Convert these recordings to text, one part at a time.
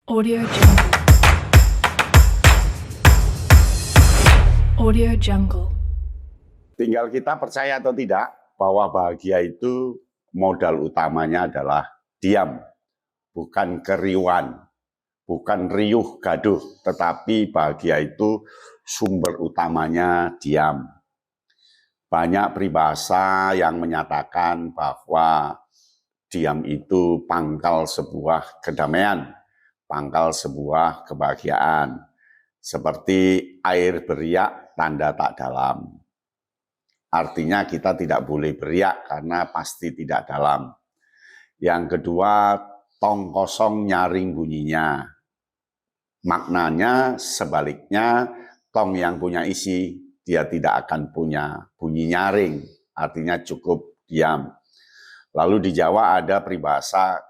Audio Jungle. Audio Jungle. Tinggal kita percaya atau tidak bahwa bahagia itu modal utamanya adalah diam, bukan keriuhan, bukan riuh gaduh, tetapi bahagia itu sumber utamanya diam. Banyak peribahasa yang menyatakan bahwa diam itu pangkal sebuah kedamaian, pangkal sebuah kebahagiaan. Seperti air beriak tanda tak dalam. Artinya kita tidak boleh beriak karena pasti tidak dalam. Yang kedua, tong kosong nyaring bunyinya. Maknanya sebaliknya, tong yang punya isi, dia tidak akan punya bunyi nyaring. Artinya cukup diam. Lalu di Jawa ada peribahasa,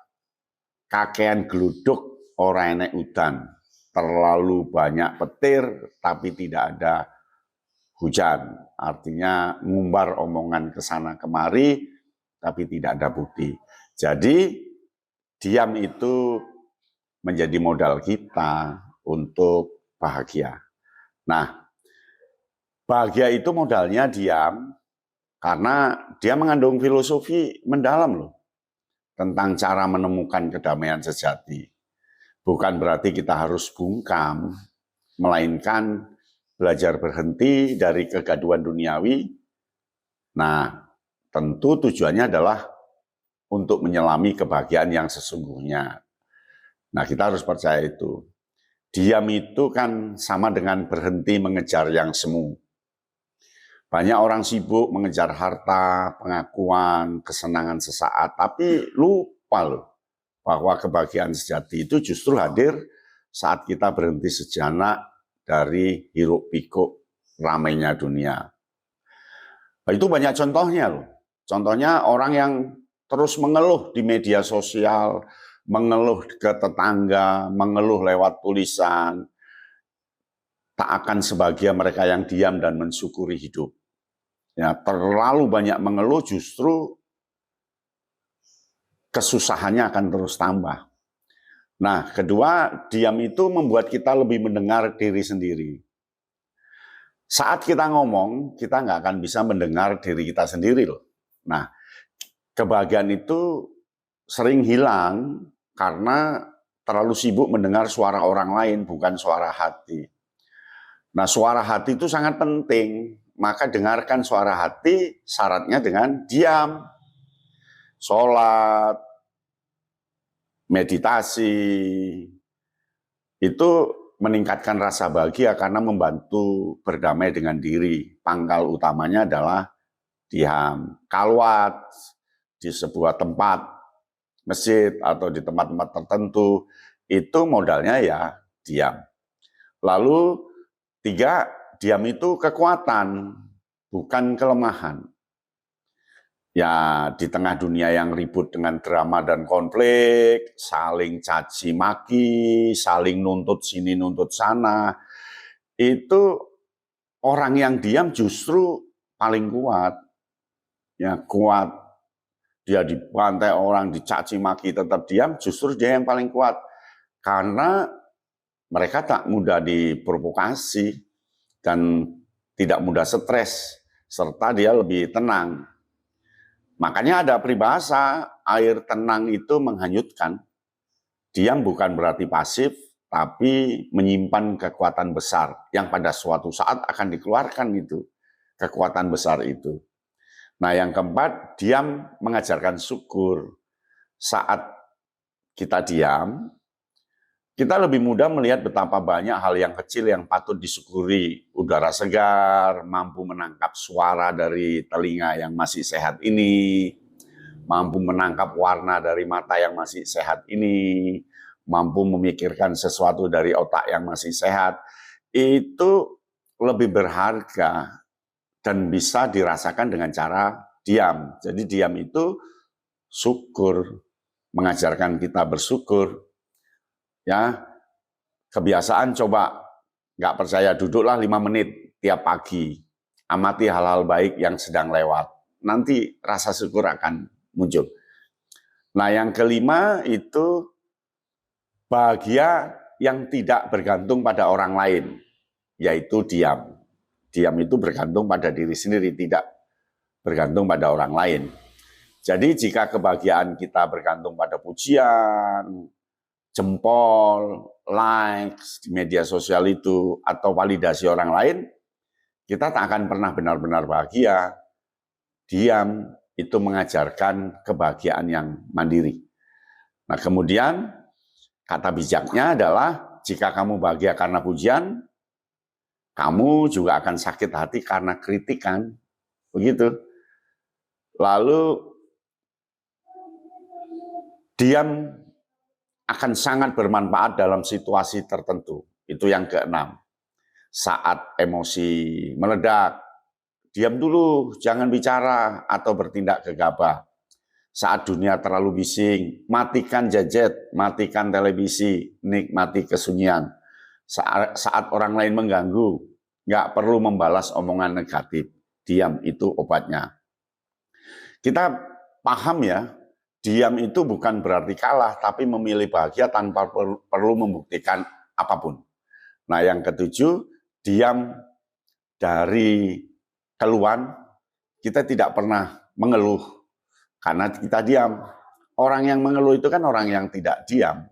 kakean geluduk ora enek udan. Terlalu banyak petir tapi tidak ada hujan. Artinya ngumbar omongan ke sana kemari tapi tidak ada bukti. Jadi diam itu menjadi modal kita untuk bahagia. Nah, bahagia itu modalnya diam karena dia mengandung filosofi mendalam loh tentang cara menemukan kedamaian sejati. Bukan berarti kita harus bungkam, melainkan belajar berhenti dari kegaduhan duniawi. Nah, tentu tujuannya adalah untuk menyelami kebahagiaan yang sesungguhnya. Nah, kita harus percaya itu. Diam itu kan sama dengan berhenti mengejar yang semu. Banyak orang sibuk mengejar harta, pengakuan, kesenangan sesaat, tapi lupa loh bahwa kebahagiaan sejati itu justru hadir saat kita berhenti sejenak dari hiruk pikuk ramainya dunia. Itu banyak contohnya loh. Contohnya orang yang terus mengeluh di media sosial, mengeluh ke tetangga, mengeluh lewat tulisan, tak akan sebahagia mereka yang diam dan mensyukuri hidup. Ya, terlalu banyak mengeluh justru kesusahannya akan terus tambah. Nah, kedua, diam itu membuat kita lebih mendengar diri sendiri. Saat kita ngomong, kita nggak akan bisa mendengar diri kita sendiri loh. Nah, kebahagiaan itu sering hilang karena terlalu sibuk mendengar suara orang lain, bukan suara hati. Nah, suara hati itu sangat penting. Maka dengarkan suara hati, syaratnya dengan diam. Sholat, meditasi, itu meningkatkan rasa bahagia karena membantu berdamai dengan diri. Pangkal utamanya adalah diam. Khalwat di sebuah tempat, masjid atau di tempat-tempat tertentu, itu modalnya ya diam. Lalu tiga, diam itu kekuatan, bukan kelemahan. Ya, di tengah dunia yang ribut dengan drama dan konflik, saling caci maki, saling nuntut sini nuntut sana, itu orang yang diam justru paling kuat. Ya, kuat. Dia dibantai orang, dicaci maki, tetap diam, justru dia yang paling kuat. Karena mereka tak mudah diprovokasi dan tidak mudah stres, serta dia lebih tenang. Makanya ada peribahasa, air tenang itu menghanyutkan. Diam bukan berarti pasif, tapi menyimpan kekuatan besar yang pada suatu saat akan dikeluarkan itu, kekuatan besar itu. Nah, yang keempat, diam mengajarkan syukur. Saat kita diam, kita lebih mudah melihat betapa banyak hal yang kecil yang patut disyukuri. Udara segar, mampu menangkap suara dari telinga yang masih sehat ini, mampu menangkap warna dari mata yang masih sehat ini, mampu memikirkan sesuatu dari otak yang masih sehat. Itu lebih berharga dan bisa dirasakan dengan cara diam. Jadi diam itu syukur, mengajarkan kita bersyukur. Ya, kebiasaan coba nggak percaya duduklah 5 menit tiap pagi, amati hal-hal baik yang sedang lewat, nanti rasa syukur akan muncul. Nah, yang kelima itu Bahagia yang tidak bergantung pada orang lain, yaitu diam. Diam itu bergantung pada diri sendiri, tidak bergantung pada orang lain. Jadi jika kebahagiaan kita bergantung pada pujian, jempol, likes di media sosial itu, atau validasi orang lain, kita tak akan pernah benar-benar bahagia. Diam itu mengajarkan kebahagiaan yang mandiri. Nah, kemudian kata bijaknya adalah jika kamu bahagia karena pujian, kamu juga akan sakit hati karena kritikan. Begitu. Lalu diam akan sangat bermanfaat dalam situasi tertentu. Itu yang keenam. Saat emosi meledak, diam dulu, jangan bicara atau bertindak gegabah. Saat dunia terlalu bising, matikan gadget, matikan televisi, nikmati kesunyian. Saat orang lain mengganggu, nggak perlu membalas omongan negatif. Diam itu obatnya. Kita paham ya, diam itu bukan berarti kalah, tapi memilih bahagia tanpa perlu membuktikan apapun. Nah, yang ketujuh, diam dari keluhan. Kita tidak pernah mengeluh karena kita diam. Orang yang mengeluh itu kan orang yang tidak diam.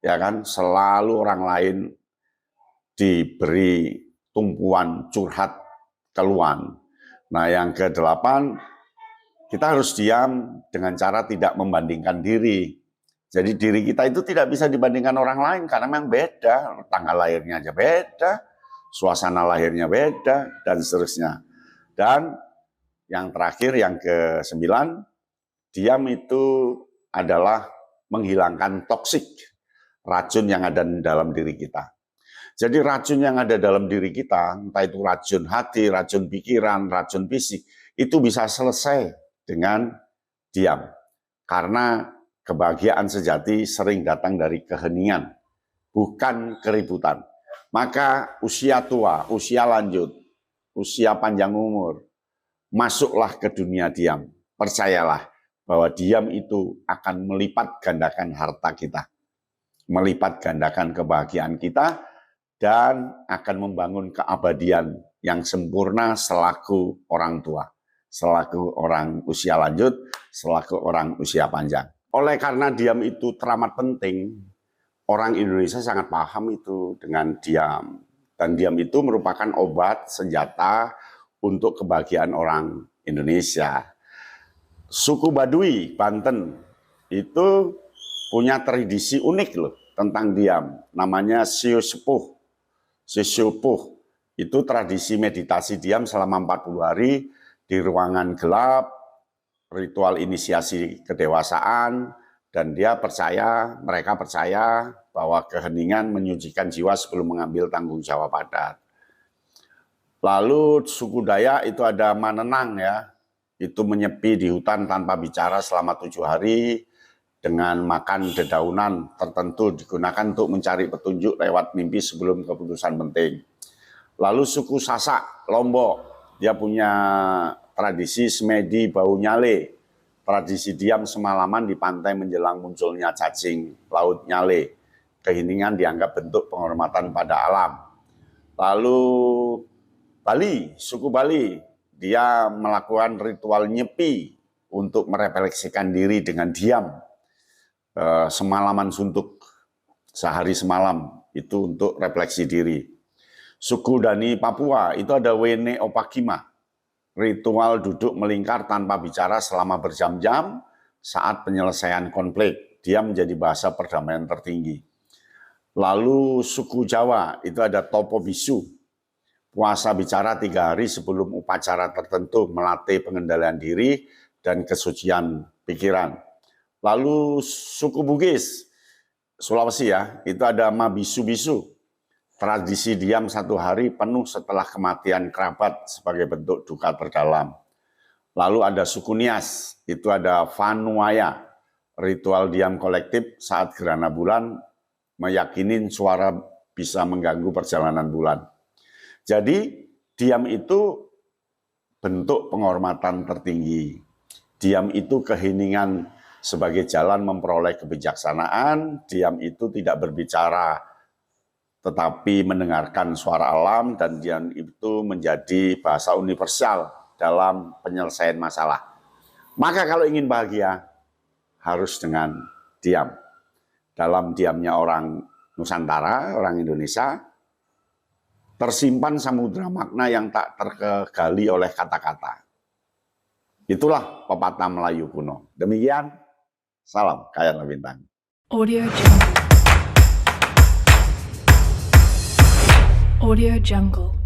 Ya kan, selalu orang lain diberi tumpuan curhat keluhan. Nah, yang kedelapan, kita harus diam dengan cara tidak membandingkan diri. Jadi diri kita itu tidak bisa dibandingkan orang lain karena memang beda. Tanggal lahirnya aja beda, suasana lahirnya beda, dan seterusnya. Dan yang terakhir, yang ke-9, diam itu adalah menghilangkan toksik, racun yang ada dalam diri kita. Jadi racun yang ada dalam diri kita, entah itu racun hati, racun pikiran, racun fisik, itu bisa selesai dengan diam. Karena kebahagiaan sejati sering datang dari keheningan, bukan keributan. Maka usia tua, usia lanjut, usia panjang umur, masuklah ke dunia diam. Percayalah bahwa diam itu akan melipat gandakan harta kita, melipat gandakan kebahagiaan kita, dan akan membangun keabadian yang sempurna selaku orang tua, selaku orang usia lanjut, selaku orang usia panjang. Oleh karena diam itu teramat penting, orang Indonesia sangat paham itu dengan diam. Dan diam itu merupakan obat senjata untuk kebahagiaan orang Indonesia. Suku Baduy, Banten, itu punya tradisi unik loh tentang diam. Namanya Sio Sepuh. Sesepuh itu tradisi meditasi diam selama 40 hari di ruangan gelap, ritual inisiasi kedewasaan, dan mereka percaya bahwa keheningan menyucikan jiwa sebelum mengambil tanggung jawab adat. Lalu suku Dayak itu ada manenang ya, itu menyepi di hutan tanpa bicara selama 7 hari, dengan makan dedaunan tertentu digunakan untuk mencari petunjuk lewat mimpi sebelum keputusan penting. Lalu suku Sasak, Lombok, dia punya tradisi semedi bau nyale, tradisi diam semalaman di pantai menjelang munculnya cacing laut nyale. Keheningan dianggap bentuk penghormatan pada alam. Lalu Bali, suku Bali, dia melakukan ritual nyepi untuk merefleksikan diri dengan diam. Semalaman suntuk, sehari semalam, itu untuk refleksi diri. Suku Dani Papua, itu ada Wene Opakima, ritual duduk melingkar tanpa bicara selama berjam-jam saat penyelesaian konflik. Dia menjadi bahasa perdamaian tertinggi. Lalu suku Jawa, itu ada Topo Bisu, puasa bicara 3 hari sebelum upacara tertentu, melatih pengendalian diri dan kesucian pikiran. Lalu suku Bugis, Sulawesi ya, itu ada Mabisu-bisu, tradisi diam 1 hari penuh setelah kematian kerabat sebagai bentuk duka terdalam. Lalu ada suku Nias, itu ada Vanuaya, ritual diam kolektif saat gerhana bulan, meyakini suara bisa mengganggu perjalanan bulan. Jadi diam itu bentuk penghormatan tertinggi. Diam itu keheningan sebagai jalan memperoleh kebijaksanaan. Diam itu tidak berbicara, tetapi mendengarkan suara alam, dan diam itu menjadi bahasa universal dalam penyelesaian masalah. Maka kalau ingin bahagia, harus dengan diam. Dalam diamnya orang Nusantara, orang Indonesia, tersimpan samudera makna yang tak tergali oleh kata-kata. Itulah pepatah Melayu kuno. Demikian, salam Kayatna Bintang. Audio Jungle. Audio Jungle.